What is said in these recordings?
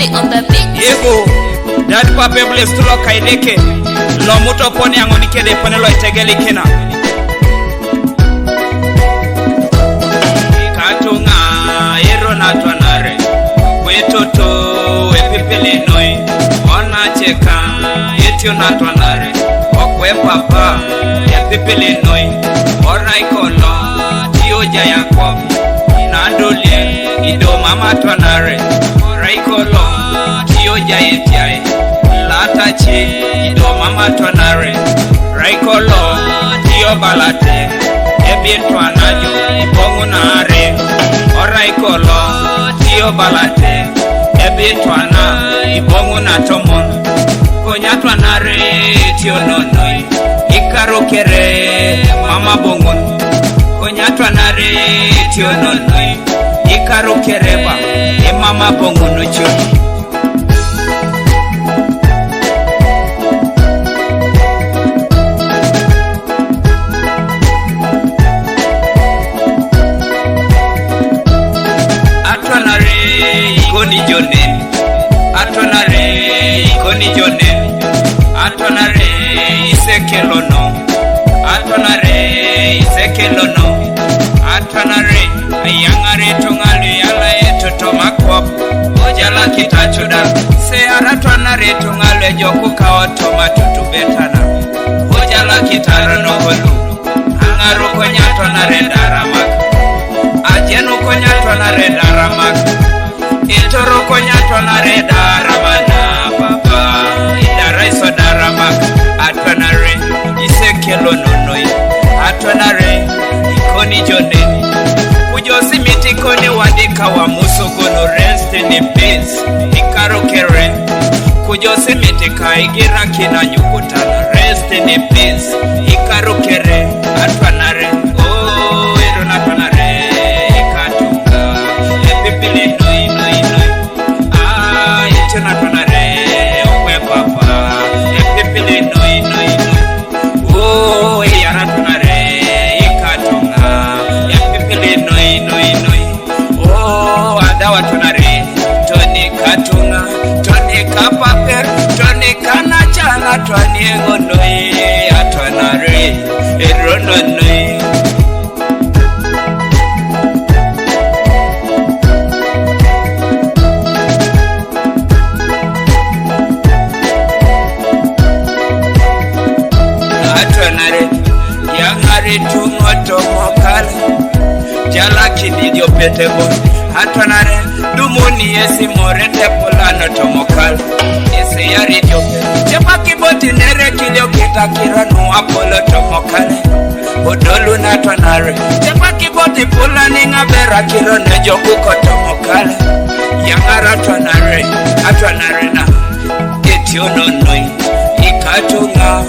Stanley on the beat. Yego, dad pape bless to lo kaideke. Lo muto poni angoni kede pone lo itegeli kina. Katunga ero na twanare. Wetoto wepipili noi. Ona cheka etio na twanare. Okwe papa epipili noi. Ora ikolo tio jaya kwa. Nandole ido mama twanare. Ora ikolo tio jaya tiae. Latachi ido mama twanare. Raikolo tio balate. Ebin twanajo ibongu nare. Ora ikolo tio balate. Ebin twana ibongu na tomon. Konya twanare tio nonoi. Ikaro kere mama bongun. Konya twanare tio nonoi. Ikaro kereba e mama bongun ocho. Atonare isekelono atonare ayangare tungale yala etoto makwap ojala kitachuda se aratonare tungale joku kaoto matutu betana ojala kitaro no holu angaru konyatonare daramak ajenu konyatonare daramak itoro konyatonare daramana baba idaraiso daramak atonare isekelo nonoi atonare ikoni jone kujosi mitikoni wadika wa musugono rest in peace ikaro kere kujosi mitika igira kina nyukutana rest in peace ikaro kere atonare oh ero natonare ikatunga epipili noi itena tonare okwe papa epipili noi oh yara tonare ikatunga epipili noi oh adawa tonare toni katunga toni kapaper toni kanachana toni ngonoi atonare erono noi. Tungoto mokala jala kididio petebo atonare dumuni esi morete polano tomokala esi yaridio chepa kiboti nere kidio kitakira no apolo tomokala odolu na tonare chepa kiboti polani ngabera kiro nejo kuko tomokala yangara tonare atonare na etiono noi ikatunga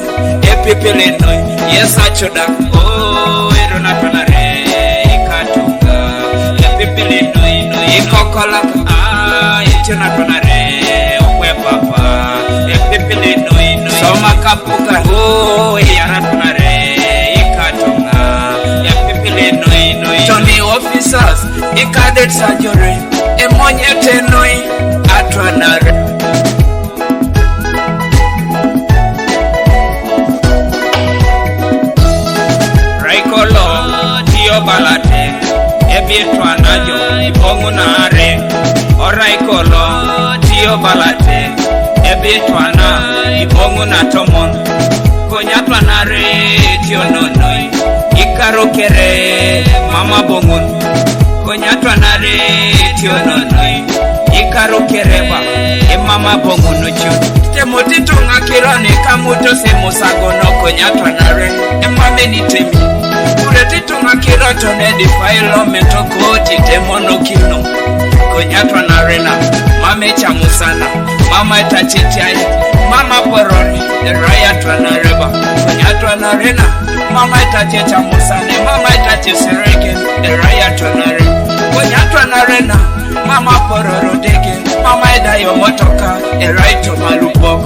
epipili noi yesachoda oh ero natonare ikatunga epipili noi ikokola itena tonare okwe papa epipili noi soma kapuka oh yara tonare ikatunga epipili noi Tony officers ikadet sajore emonyete noi atonare balate ebieto anajo ibongu nare oraikolo tio balate ebieto ana ibongu na tomon konyatwa nare tio nonoi ikaro kere mama bongun konyatwa nare tio nonoi ikaro kereba e mama bongun ocho temotito ngakirane kamuto semusagono konyatwa nare e mame nitemi Titunga kiroto nedi failo metokoti temono kino konyatwa na rena mame chamusana mama itachichai mama poroni raya twana reba konyatwa na rena mama itachicha musane mama itachisireke raya twana reba konyatwa na rena mama pororo dege mama idayo motoka eraito malupo